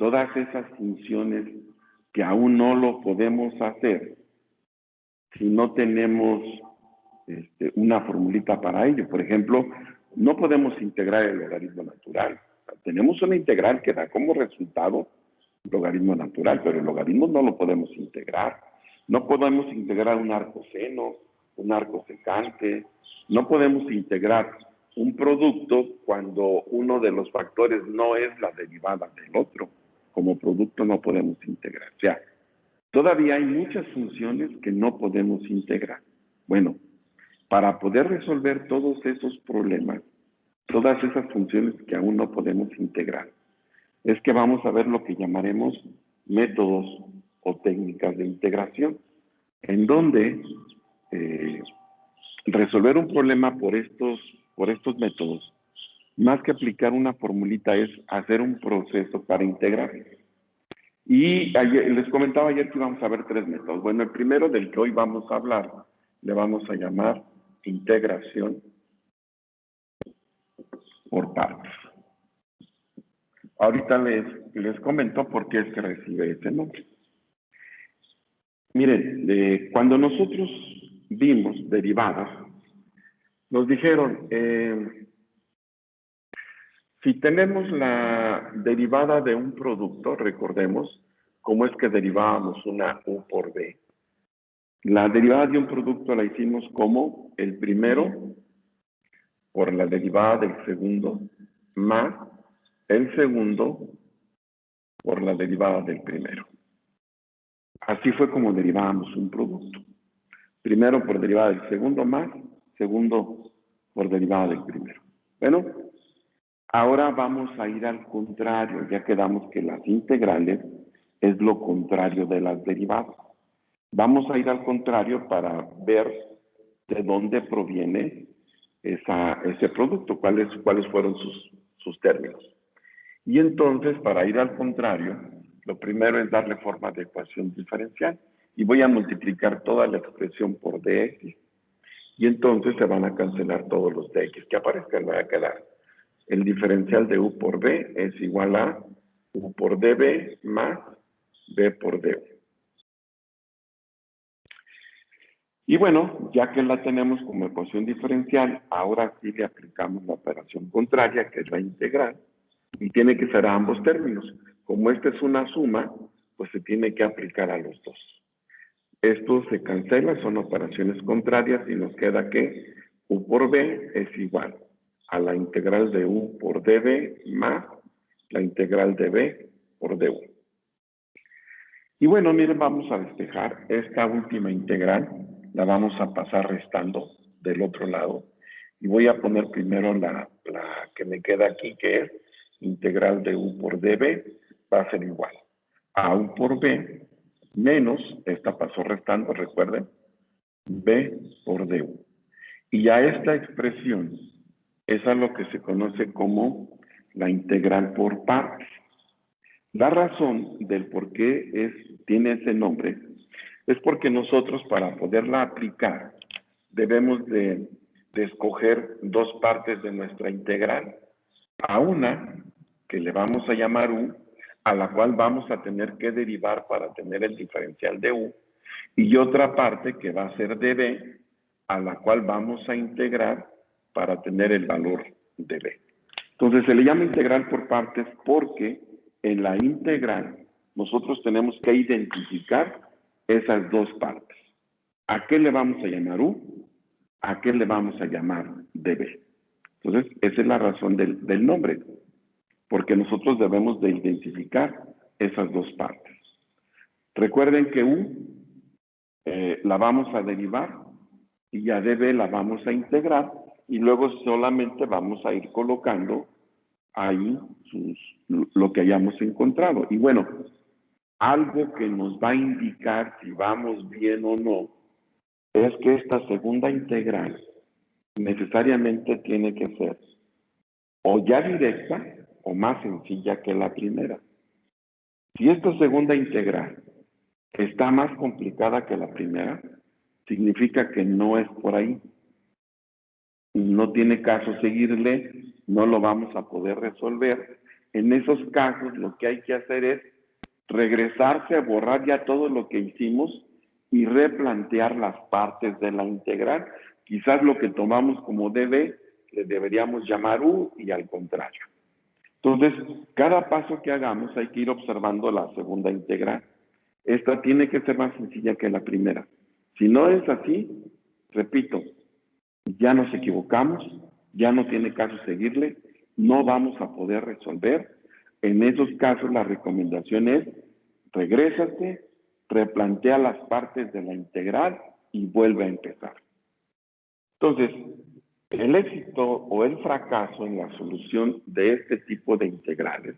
todas esas funciones que aún no lo podemos hacer si no tenemos una formulita para ello. Por ejemplo, no podemos integrar el logaritmo natural. Tenemos una integral que da como resultado logaritmo natural, pero el logaritmo no lo podemos integrar. No podemos integrar un arco seno, un arco secante. No podemos integrar un producto cuando uno de los factores no es la derivada del otro. Como producto no podemos integrar. O sea, todavía hay muchas funciones que no podemos integrar. Bueno, para poder resolver todos esos problemas, todas esas funciones que aún no podemos integrar, es que vamos a ver lo que llamaremos métodos o técnicas de integración, en donde resolver un problema por estos métodos, más que aplicar una formulita, es hacer un proceso para integrar. Y les comentaba ayer que íbamos a ver 3 métodos. Bueno, el primero del que hoy vamos a hablar, le vamos a llamar integración por partes. Ahorita les comento por qué es que recibe ese nombre. Miren, cuando nosotros vimos derivadas, nos dijeron, si tenemos la derivada de un producto, recordemos cómo es que derivábamos una U por B. La derivada de un producto la hicimos como el primero por la derivada del segundo más el segundo por la derivada del primero. Así fue como derivábamos un producto. Primero por derivada del segundo más segundo por derivada del primero. Bueno, ahora vamos a ir al contrario. Ya quedamos que las integrales es lo contrario de las derivadas. Vamos a ir al contrario para ver de dónde proviene ese producto, cuáles fueron sus términos. Y entonces, para ir al contrario, lo primero es darle forma de ecuación diferencial. Y voy a multiplicar toda la expresión por dx. Y entonces se van a cancelar todos los dx que aparezcan. Va a quedar el diferencial de u por b es igual a u por db más b por du. Y bueno, ya que la tenemos como ecuación diferencial, ahora sí le aplicamos la operación contraria, que es la integral, y tiene que ser a ambos términos. Como esta es una suma, pues se tiene que aplicar a los dos. Esto se cancela, son operaciones contrarias, y nos queda que u por b es igual a la integral de u por db más la integral de b por du. Y bueno, miren, vamos a despejar esta última integral, la vamos a pasar restando del otro lado. Y voy a poner primero la que me queda aquí, que es integral de u por db, va a ser igual a u por b menos, esta pasó restando, recuerden, b por du. Y ya esta expresión es a lo que se conoce como la integral por partes. La razón del por qué tiene ese nombre es porque nosotros, para poderla aplicar, debemos de escoger 2 partes de nuestra integral. A una, que le vamos a llamar u, a la cual vamos a tener que derivar para tener el diferencial de u, y otra parte que va a ser db, a la cual vamos a integrar para tener el valor de b. Entonces se le llama integral por partes porque en la integral nosotros tenemos que identificar esas 2 partes. ¿A qué le vamos a llamar u? ¿A qué le vamos a llamar db? Entonces esa es la razón del nombre, porque nosotros debemos de identificar esas 2 partes. Recuerden que u la vamos a derivar y a db la vamos a integrar, y luego solamente vamos a ir colocando ahí lo que hayamos encontrado. Y bueno, algo que nos va a indicar si vamos bien o no es que esta segunda integral necesariamente tiene que ser o ya directa o más sencilla que la primera. Si esta segunda integral está más complicada que la primera, significa que no es por ahí. No tiene caso seguirle, no lo vamos a poder resolver, En esos casos lo que hay que hacer es regresarse a borrar ya todo lo que hicimos y replantear las partes de la integral. Quizás lo que tomamos como db le deberíamos llamar u y al contrario. Entonces, cada paso que hagamos hay que ir observando la segunda integral. Esta tiene que ser más sencilla que la primera. Si no es así, repito, ya nos equivocamos, ya no tiene caso seguirle, no vamos a poder resolver. En esos casos la recomendación es regrésate, replantea las partes de la integral y vuelve a empezar. Entonces, el éxito o el fracaso en la solución de este tipo de integrales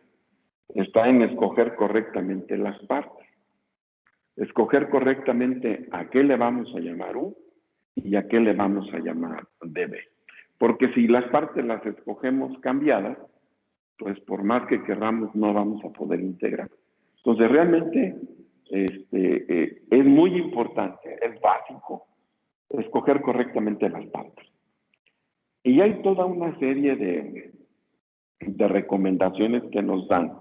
está en escoger correctamente las partes. Escoger correctamente a qué le vamos a llamar u y a qué le vamos a llamar db. Porque si las partes las escogemos cambiadas, pues por más que querramos no vamos a poder integrar. Entonces realmente es muy importante, es básico, escoger correctamente las partes. Y hay toda una serie de recomendaciones que nos dan,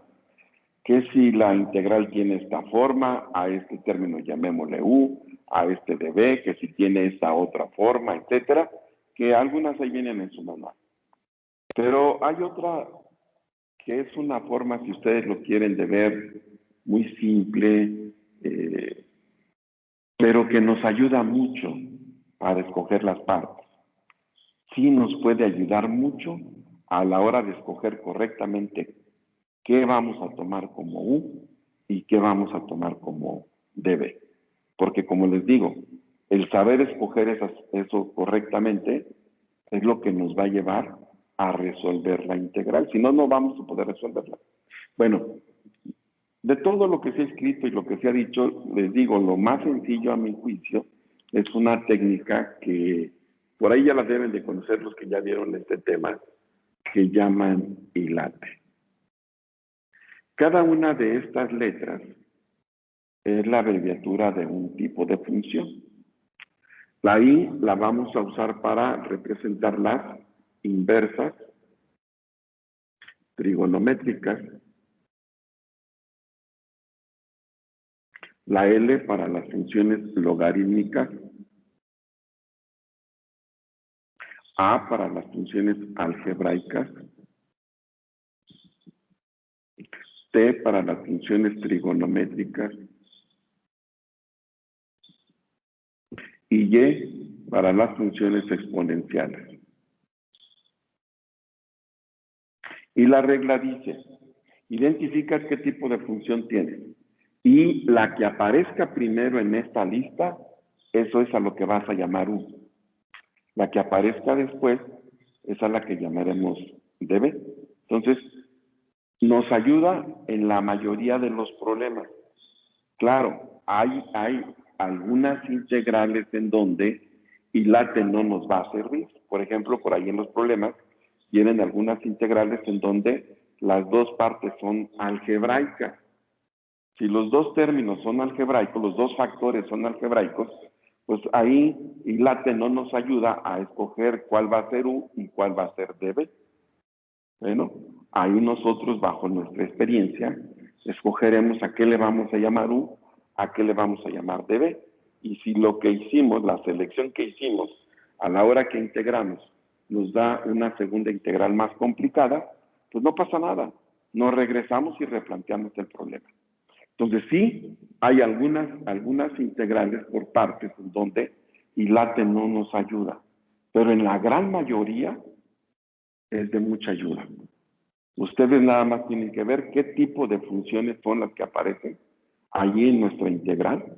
que si la integral tiene esta forma, a este término llamémosle u, a este db, que si tiene esta otra forma, etcétera, que algunas ahí vienen en su manual. Pero hay otra que es una forma, si ustedes lo quieren de ver, muy simple, pero que nos ayuda mucho para escoger las partes. Sí nos puede ayudar mucho a la hora de escoger correctamente qué vamos a tomar como u y qué vamos a tomar como db. Porque como les digo, el saber escoger eso correctamente es lo que nos va a llevar a resolver la integral. Si no, no vamos a poder resolverla. Bueno, de todo lo que se ha escrito y lo que se ha dicho, les digo, lo más sencillo a mi juicio es una técnica que por ahí ya la deben de conocer los que ya vieron este tema, que llaman hilate. Cada una de estas letras es la abreviatura de un tipo de función. La I la vamos a usar para representar las inversas, trigonométricas, la L para las funciones logarítmicas, A para las funciones algebraicas, T para las funciones trigonométricas y Y para las funciones exponenciales. Y la regla dice, identifica qué tipo de función tiene. Y la que aparezca primero en esta lista, eso es a lo que vas a llamar u. La que aparezca después es a la que llamaremos db. Entonces, nos ayuda en la mayoría de los problemas. Claro, hay algunas integrales en donde hilate no nos va a servir. Por ejemplo, por ahí en los problemas tienen algunas integrales en donde las dos partes son algebraicas. Si los dos términos son algebraicos, los dos factores son algebraicos, pues ahí hilate no nos ayuda a escoger cuál va a ser u y cuál va a ser db. Bueno, ahí nosotros, bajo nuestra experiencia, escogeremos a qué le vamos a llamar u, a qué le vamos a llamar db. Y si lo que hicimos, la selección que hicimos a la hora que integramos, nos da una segunda integral más complicada, pues no pasa nada. Nos regresamos y replanteamos el problema. Entonces sí, hay algunas integrales por partes en donde hilate no nos ayuda, pero en la gran mayoría es de mucha ayuda. Ustedes nada más tienen que ver qué tipo de funciones son las que aparecen allí en nuestra integral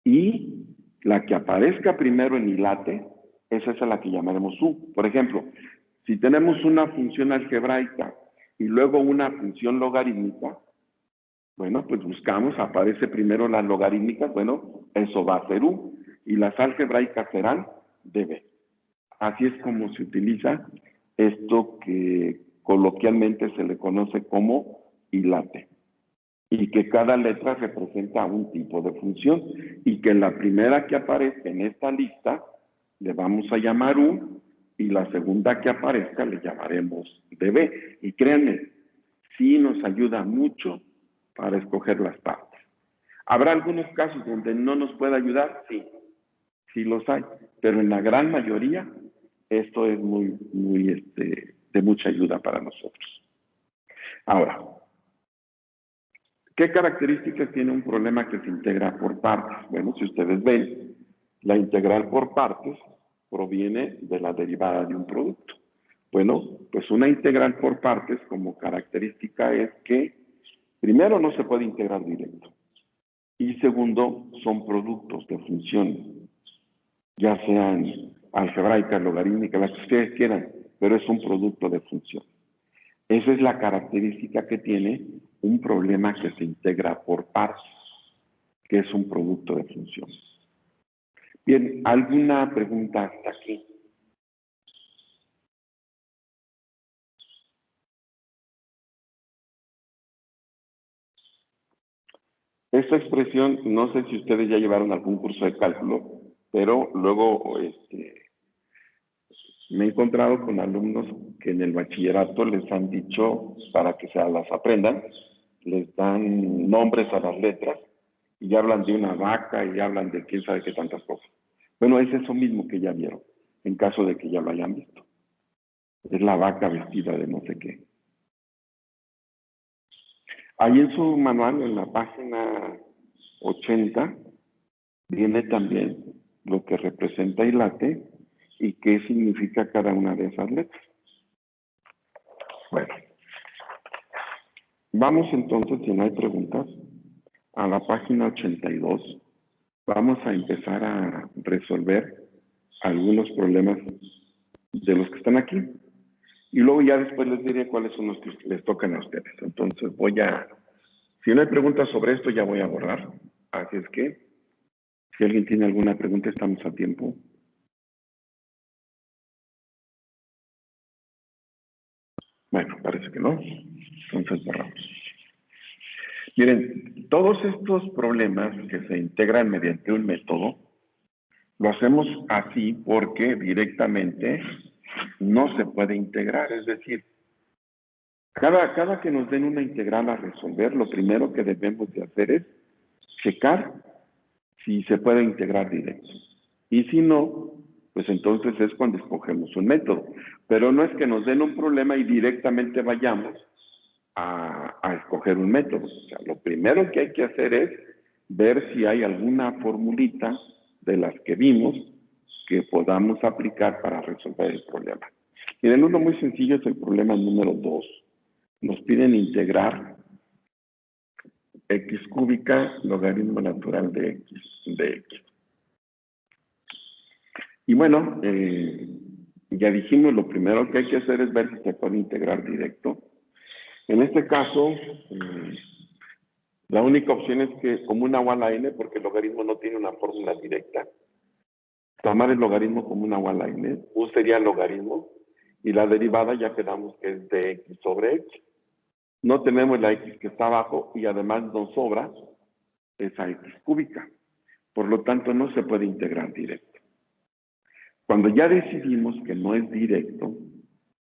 y la que aparezca primero en hilate, esa es a la que llamaremos u. Por ejemplo, si tenemos una función algebraica y luego una función logarítmica, bueno, pues buscamos, aparece primero las logarítmicas, bueno, eso va a ser u, y las algebraicas serán db. Así es como se utiliza esto que coloquialmente se le conoce como hilate, y que cada letra representa un tipo de función, y que la primera que aparezca en esta lista le vamos a llamar u, y la segunda que aparezca le llamaremos db. Y créanme, sí nos ayuda mucho para escoger las partes. ¿Habrá algunos casos donde no nos pueda ayudar? Sí, sí los hay, pero en la gran mayoría esto es de mucha ayuda para nosotros. Ahora, ¿qué características tiene un problema que se integra por partes? Bueno, si ustedes ven, la integral por partes proviene de la derivada de un producto. Bueno, pues una integral por partes como característica es que, primero, no se puede integrar directo. Y segundo, son productos de funciones, ya sean algebraicas, logarítmicas, las que ustedes quieran, pero es un producto de función. Esa es la característica que tiene un problema que se integra por partes, que es un producto de función. Bien, ¿alguna pregunta hasta aquí? Esta expresión, no sé si ustedes ya llevaron algún curso de cálculo, pero luego me he encontrado con alumnos que en el bachillerato les han dicho, para que se las aprendan, les dan nombres a las letras y hablan de una vaca y hablan de quién sabe qué tantas cosas. Bueno, es eso mismo que ya vieron, en caso de que ya lo hayan visto. Es la vaca vestida de no sé qué. Ahí en su manual, en la página 80, viene también lo que representa y late y qué significa cada una de esas letras. Bueno, vamos entonces, si no hay preguntas, a la página 82. Vamos a empezar a resolver algunos problemas de los que están aquí. Y luego ya después les diré cuáles son los que les tocan a ustedes. Entonces si no hay preguntas sobre esto, ya voy a borrar. Así es que, si alguien tiene alguna pregunta, estamos a tiempo. Bueno, parece que no. Entonces borramos. Miren, todos estos problemas que se integran mediante un método, lo hacemos así porque directamente no se puede integrar. Es decir, cada que nos den una integral a resolver, lo primero que debemos de hacer es checar si se puede integrar directo. Y si no, pues entonces es cuando escogemos un método. Pero no es que nos den un problema y directamente vayamos a escoger un método. O sea, lo primero que hay que hacer es ver si hay alguna formulita de las que vimos que podamos aplicar para resolver el problema. Miren, uno muy sencillo es el problema número 2. Nos piden integrar x cúbica logaritmo natural de x. Y bueno, ya dijimos, lo primero que hay que hacer es ver si se puede integrar directo. En este caso, la única opción es que como una o a la n, porque el logaritmo no tiene una fórmula directa, tomar el logaritmo como una o a la n, u sería el logaritmo, y la derivada ya quedamos que es de x sobre x. No tenemos la x que está abajo y además nos sobra esa x cúbica. Por lo tanto, no se puede integrar directo. Cuando ya decidimos que no es directo,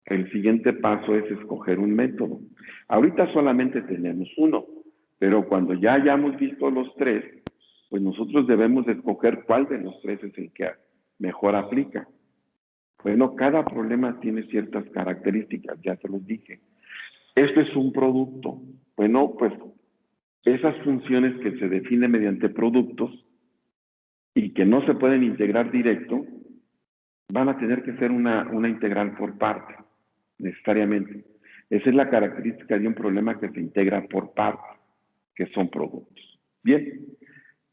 el siguiente paso es escoger un método. Ahorita solamente tenemos uno, pero cuando ya hayamos visto los tres, pues nosotros debemos escoger cuál de los tres es el que mejor aplica. Bueno, cada problema tiene ciertas características, ya se los dije. Este es un producto. Bueno, pues esas funciones que se definen mediante productos y que no se pueden integrar directo, van a tener que ser una integral por parte, necesariamente. Esa es la característica de un problema que se integra por parte, que son productos. Bien,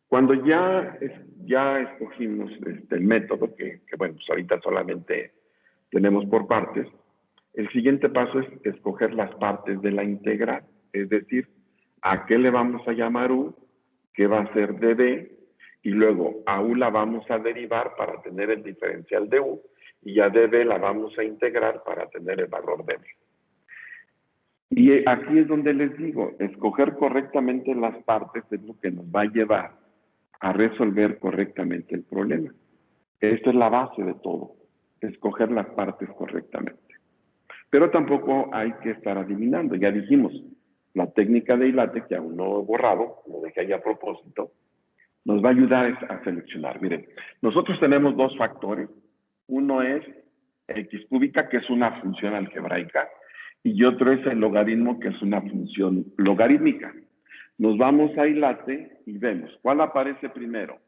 cuando ya escogimos el método, que bueno, pues ahorita solamente tenemos por partes, el siguiente paso es escoger las partes de la integral, es decir, a qué le vamos a llamar u, qué va a ser de b, y luego a u la vamos a derivar para tener el diferencial de u, y a db la vamos a integrar para tener el valor de b. Y aquí es donde les digo, escoger correctamente las partes es lo que nos va a llevar a resolver correctamente el problema. Esta es la base de todo, escoger las partes correctamente. Pero tampoco hay que estar adivinando, ya dijimos, la técnica de hilate, que aún no he borrado, lo dejé ahí a propósito, nos va a ayudar a seleccionar. Miren, nosotros tenemos dos factores. Uno es x cúbica, que es una función algebraica, y otro es el logaritmo, que es una función logarítmica. Nos vamos a hilate y vemos, ¿cuál aparece primero?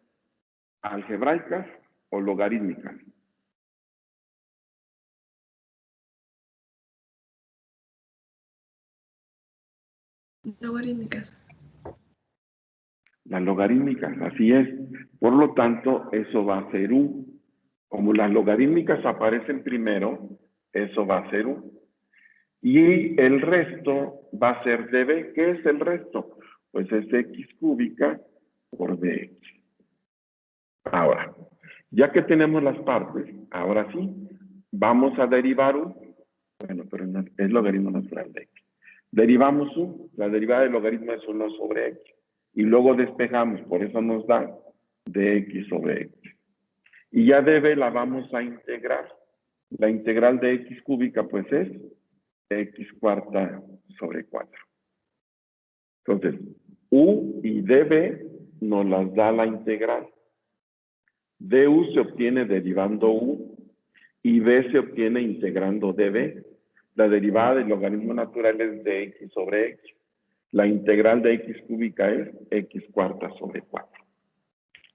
¿Algebraicas o logarítmicas? Logarítmicas. Las logarítmicas, así es. Por lo tanto, eso va a ser u. Como las logarítmicas aparecen primero, eso va a ser u. Y el resto va a ser db. ¿Qué es el resto? Pues es x cúbica por dx. Ahora, ya que tenemos las partes, ahora sí, vamos a derivar u. Bueno, pero no, es logaritmo natural de x. Derivamos u, la derivada del logaritmo es 1 sobre x. Y luego despejamos, por eso nos da dx sobre x. Y ya db la vamos a integrar. La integral de x cúbica, pues es x cuarta sobre 4. Entonces, u y db nos las da la integral. du se obtiene derivando u y b se obtiene integrando db. La derivada del logaritmo natural es de x sobre x. La integral de x cúbica es x cuarta sobre 4.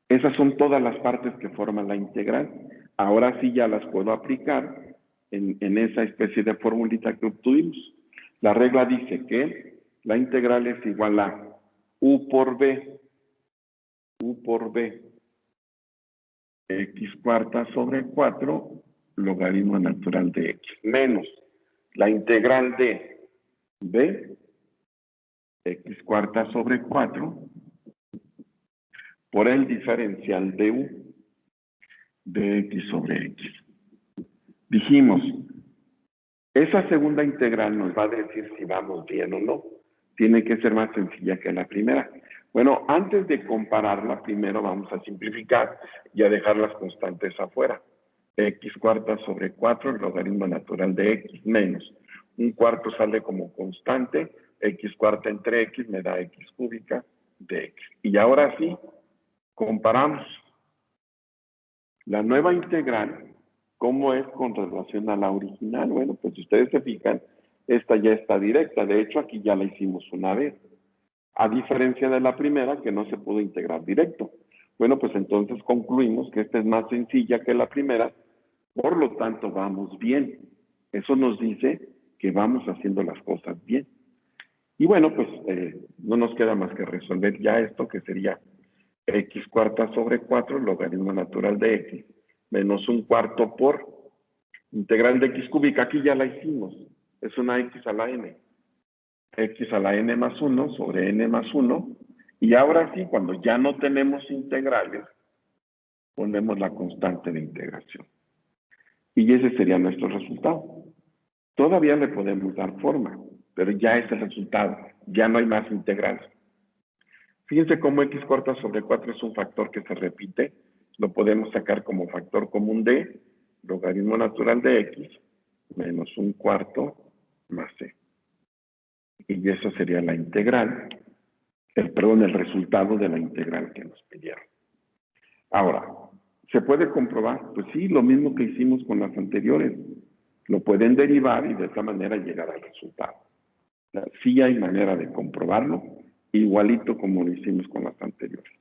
Esas son todas las partes que forman la integral. Ahora sí ya las puedo aplicar en esa especie de formulita que obtuvimos. La regla dice que la integral es igual a u por b, x cuarta sobre 4, logaritmo natural de x, menos la integral de b, x cuarta sobre 4, por el diferencial de u, de x sobre x. Dijimos, esa segunda integral nos va a decir si vamos bien o no. Tiene que ser más sencilla que la primera. Bueno, antes de compararla, primero vamos a simplificar y a dejar las constantes afuera. X cuarta sobre 4, el logaritmo natural de x, menos. Un cuarto sale como constante, x cuarta entre x me da x cúbica de x. Y ahora sí, comparamos. La nueva integral, ¿cómo es con relación a la original? Bueno, pues si ustedes se fijan, esta ya está directa. De hecho, aquí ya la hicimos una vez. A diferencia de la primera, que no se pudo integrar directo. Bueno, pues entonces concluimos que esta es más sencilla que la primera, por lo tanto vamos bien. Eso nos dice que vamos haciendo las cosas bien. Y bueno, pues no nos queda más que resolver ya esto, que sería x cuarta sobre 4, logaritmo natural de x, menos un cuarto por integral de x cúbica. Aquí ya la hicimos. Es una x a la n. X a la n más 1 sobre n más 1. Y ahora sí, cuando ya no tenemos integrales, ponemos la constante de integración. Y ese sería nuestro resultado. Todavía le podemos dar forma, pero ya es el resultado. Ya no hay más integrales. Fíjense cómo x cuarta sobre 4 es un factor que se repite. Lo podemos sacar como factor común de logaritmo natural de x menos un cuarto más c. Y eso sería la integral, el resultado de la integral que nos pidieron. Ahora, ¿se puede comprobar? Pues sí, lo mismo que hicimos con las anteriores. Lo pueden derivar y de esta manera llegar al resultado. Sí hay manera de comprobarlo, igualito como lo hicimos con las anteriores.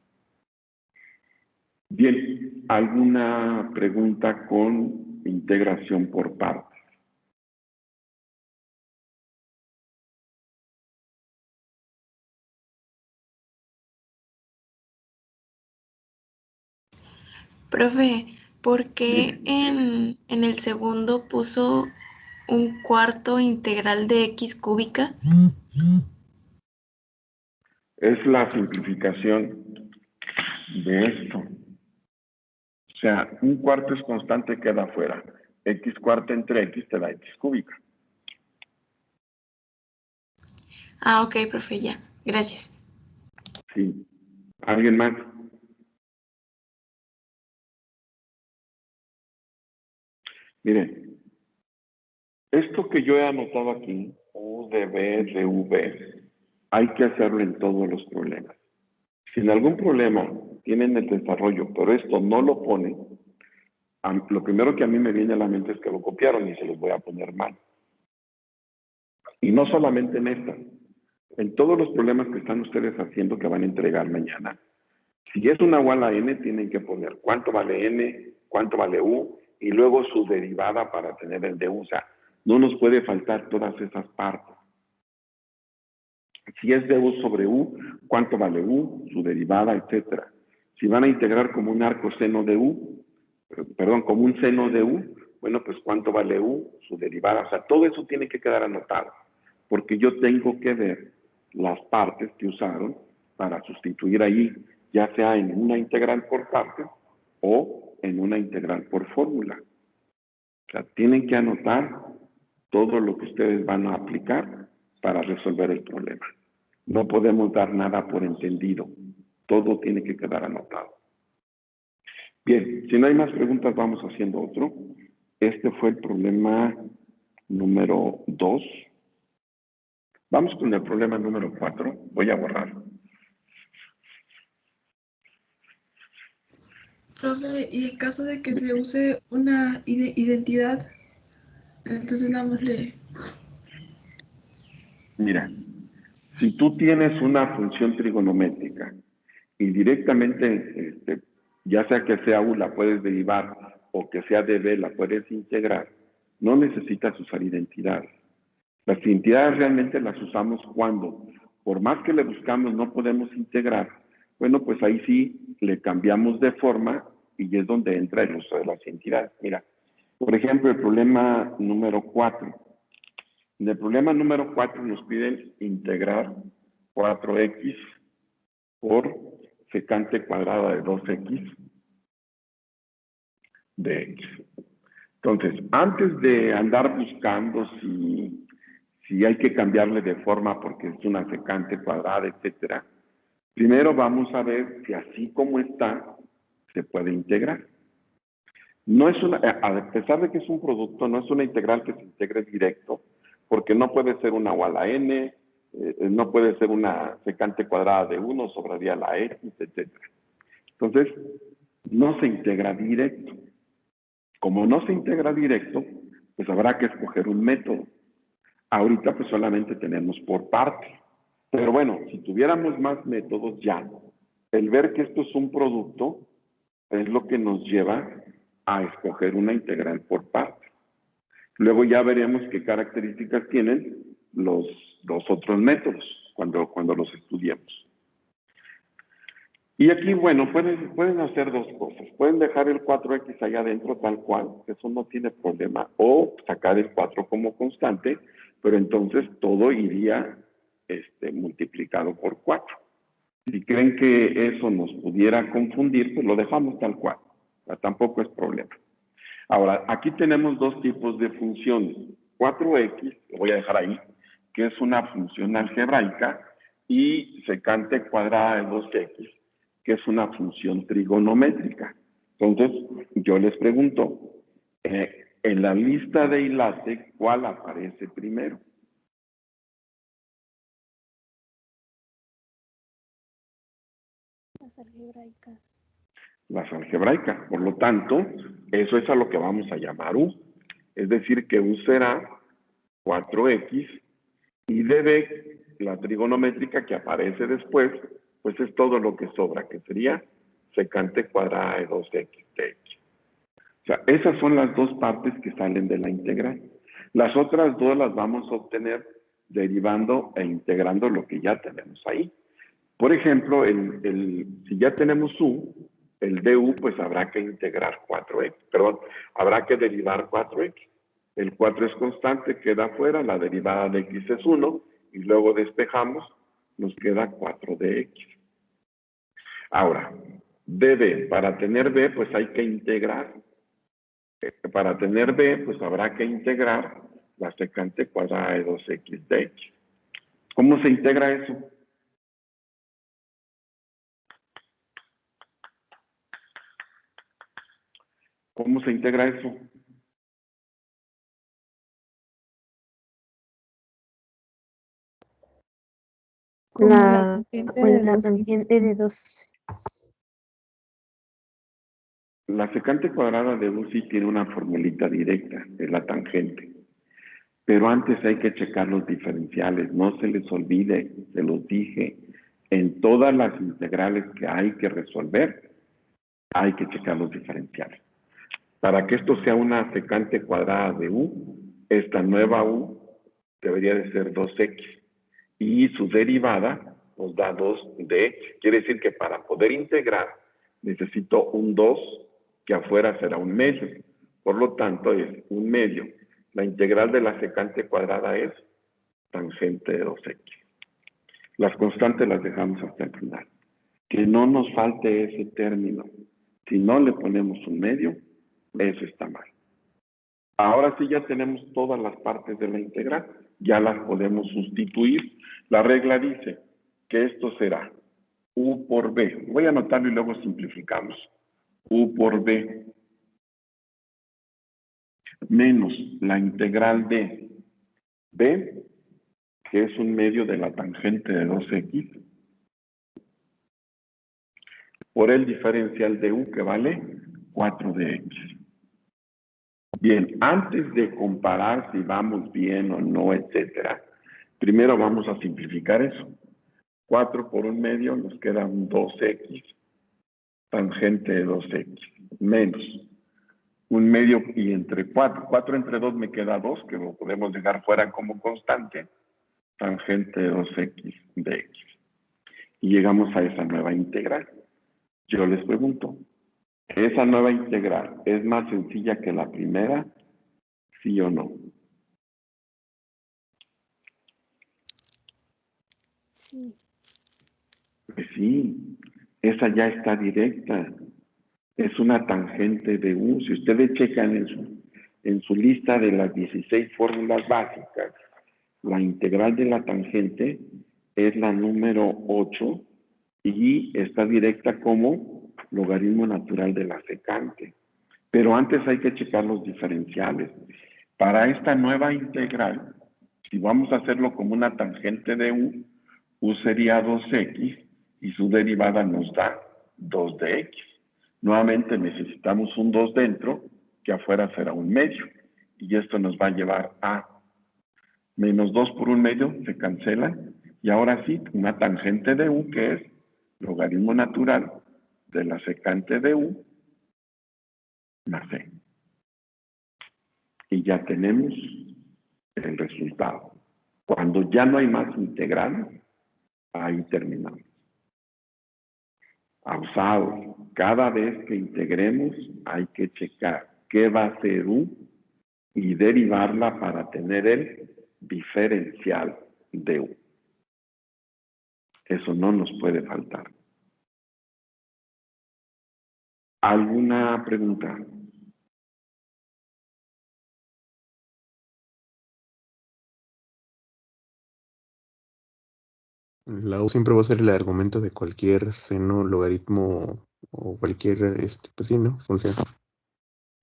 Bien, ¿alguna pregunta con integración por partes? Profe, ¿por qué Dime. en el segundo puso un cuarto integral de x cúbica? Es la simplificación de esto. O sea, un cuarto es constante, queda afuera. X cuarta entre x te da x cúbica. Ah, ok, profe, ya. Gracias. Sí. ¿Alguien más? Miren, esto que yo he anotado aquí, u de b de v, hay que hacerlo en todos los problemas. Si en algún problema tienen el desarrollo, pero esto no lo ponen, lo primero que a mí me viene a la mente es que lo copiaron y se los voy a poner mal. Y no solamente en esta, en todos los problemas que están ustedes haciendo que van a entregar mañana. Si es una igual a n, tienen que poner cuánto vale n, cuánto vale u, y luego su derivada para tener el de u. O sea, no nos puede faltar todas esas partes. Si es de u sobre u, cuánto vale u, su derivada, etcétera. Si van a integrar como un arco seno de u, perdón, como un seno de u, bueno, pues cuánto vale u, su derivada. O sea, todo eso tiene que quedar anotado, porque yo tengo que ver las partes que usaron para sustituir ahí, ya sea en una integral por partes o en una integral por fórmula. O sea, tienen que anotar todo lo que ustedes van a aplicar para resolver el problema. No podemos dar nada por entendido. Todo tiene que quedar anotado. Bien, si no hay más preguntas, vamos haciendo otro. Este fue el problema número 2. Vamos con el problema número 4. Voy a borrar. Profe, y en caso de que se use una identidad, entonces nada más le... Mira, si tú tienes una función trigonométrica y directamente, ya sea que sea U la puedes derivar o que sea de B la puedes integrar, no necesitas usar identidades. Las identidades realmente las usamos cuando, por más que le buscamos, no podemos integrar. Bueno, pues ahí sí le cambiamos de forma y es donde entra el uso de las identidades. Mira, por ejemplo, el problema número 4. En el problema número 4 nos piden integrar 4x por secante cuadrada de 2x de x. Entonces, antes de andar buscando si hay que cambiarle de forma porque es una secante cuadrada, etcétera, primero vamos a ver si así como está se puede integrar. No es una, a pesar de que es un producto, no es una integral que se integre directo, porque no puede ser una igual a n, no puede ser una secante cuadrada de 1, sobraría la x, etcétera. Entonces, no se integra directo. Como no se integra directo, pues habrá que escoger un método. Ahorita pues solamente tenemos por parte. Pero bueno, si tuviéramos más métodos ya, el ver que esto es un producto es lo que nos lleva a escoger una integral por parte. Luego ya veremos qué características tienen los otros métodos cuando los estudiemos. Y aquí, bueno, pueden hacer dos cosas. Pueden dejar el 4x allá adentro tal cual, eso no tiene problema. O sacar el 4 como constante, pero entonces todo iría multiplicado por 4. Si creen que eso nos pudiera confundir, pues lo dejamos tal cual. O sea, tampoco es problema. Ahora, aquí tenemos dos tipos de funciones. 4x, lo voy a dejar ahí, que es una función algebraica, y secante cuadrada de 2x, que es una función trigonométrica. Entonces, yo les pregunto, en la lista de ILATE, ¿cuál aparece primero? Las algebraicas. Las algebraicas. Por lo tanto, eso es a lo que vamos a llamar U. Es decir, que U será 4x y dB, la trigonométrica que aparece después, pues es todo lo que sobra, que sería secante cuadrada de 2x de x. O sea, esas son las dos partes que salen de la integral. Las otras dos las vamos a obtener derivando e integrando lo que ya tenemos ahí. Por ejemplo, si ya tenemos u, el du, pues habrá que integrar 4x, perdón, habrá que derivar 4x. El 4 es constante, queda afuera, la derivada de x es 1, y luego despejamos, nos queda 4 de x. Ahora, db, para tener b, pues hay que integrar. Para tener b, pues habrá que integrar la secante cuadrada de 2x de x. ¿Cómo se integra eso? ¿Cómo se integra eso? Como La tangente de dos tangente de 2. La secante cuadrada de U sí tiene una formulita directa, es la tangente. Pero antes hay que checar los diferenciales, no se les olvide, se los dije, en todas las integrales que hay que resolver, hay que checar los diferenciales. Para que esto sea una secante cuadrada de U, esta nueva U debería de ser 2x y su derivada nos da 2 de x. Quiere decir que para poder integrar necesito un 2 que afuera será un medio. Por lo tanto es un medio. La integral de la secante cuadrada es tangente de 2x. Las constantes las dejamos hasta el final. Que no nos falte ese término. Si no le ponemos un medio, eso está mal. Ahora sí ya tenemos todas las partes de la integral, ya las podemos sustituir. La regla dice que esto será U por B. Voy a anotarlo y luego simplificamos. U por B menos la integral de B, que es un medio de la tangente de 2x, por el diferencial de U, que vale 4 de x. Bien, antes de comparar si vamos bien o no, etcétera, primero vamos a simplificar eso. 4 por un medio nos queda un 2x, tangente de 2x, menos un medio y entre 4. 4 entre 2 me queda 2, que lo podemos dejar fuera como constante, tangente de 2x de x. Y llegamos a esa nueva integral. Yo les pregunto, ¿esa nueva integral es más sencilla que la primera? ¿Sí o no? Pues sí, esa ya está directa. Es una tangente de U. Si ustedes checan en su lista de las 16 fórmulas básicas, la integral de la tangente es la número 8 y está directa como logaritmo natural de la secante. Pero antes hay que checar los diferenciales. Para esta nueva integral, si vamos a hacerlo como una tangente de U, U sería 2x y su derivada nos da 2 de x. Nuevamente necesitamos un 2 dentro, que afuera será un medio. Y esto nos va a llevar a menos 2 por un medio, se cancela. Y ahora sí, una tangente de U, que es logaritmo natural de la secante de U, más c. Y ya tenemos el resultado. Cuando ya no hay más integral, ahí terminamos. Abusado. Cada vez que integremos hay que checar qué va a ser U y derivarla para tener el diferencial de U. Eso no nos puede faltar. ¿Alguna pregunta? La U siempre va a ser el argumento de cualquier seno, logaritmo o cualquier, pues sí, ¿no? Función.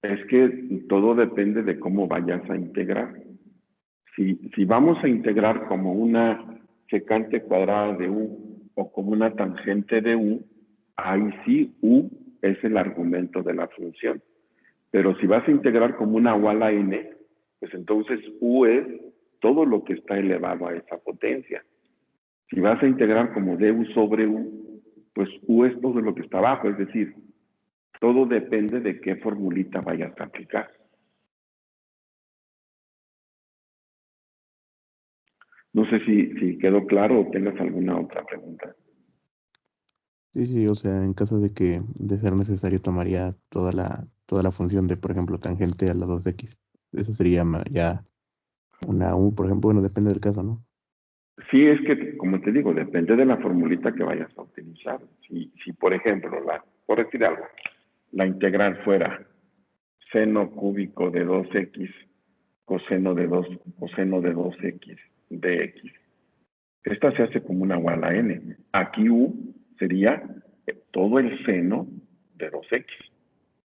Es que todo depende de cómo vayas a integrar. Si vamos a integrar como una secante cuadrada de U o como una tangente de U, ahí sí U es el argumento de la función. Pero si vas a integrar como una U a la n, pues entonces U es todo lo que está elevado a esa potencia. Si vas a integrar como du sobre U, pues U es todo lo que está abajo, es decir, todo depende de qué formulita vayas a aplicar. No sé si quedó claro o tengas alguna otra pregunta. Sí, o sea, en caso de ser necesario, tomaría toda la función de, por ejemplo, tangente a la 2x. Eso sería ya una U, por ejemplo, bueno, depende del caso, ¿no? Sí, es que, como te digo, depende de la formulita que vayas a utilizar. Si por ejemplo, por decir algo, la integral fuera seno cúbico de 2x coseno de 2x de x. Esta se hace como una U a la n. Aquí U sería todo el seno de 2x.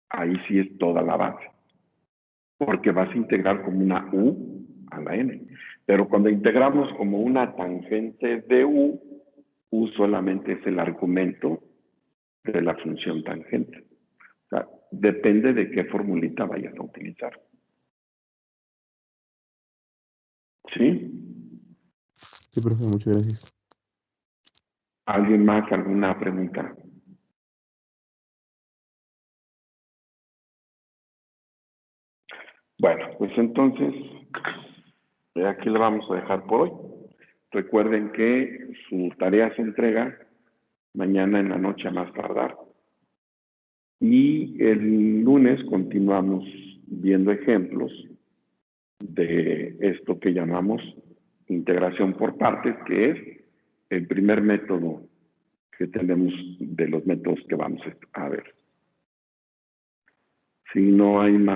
Ahí sí es toda la base. Porque vas a integrar como una U a la n. Pero cuando integramos como una tangente de U, U solamente es el argumento de la función tangente. O sea, depende de qué formulita vayas a utilizar. ¿Sí? Sí, profe, muchas gracias. ¿Alguien más? ¿Alguna pregunta? Bueno, pues entonces, aquí lo vamos a dejar por hoy. Recuerden que su tarea se entrega mañana en la noche a más tardar. Y el lunes continuamos viendo ejemplos de esto que llamamos integración por partes, que es el primer método que tenemos de los métodos que vamos a ver. Si no hay más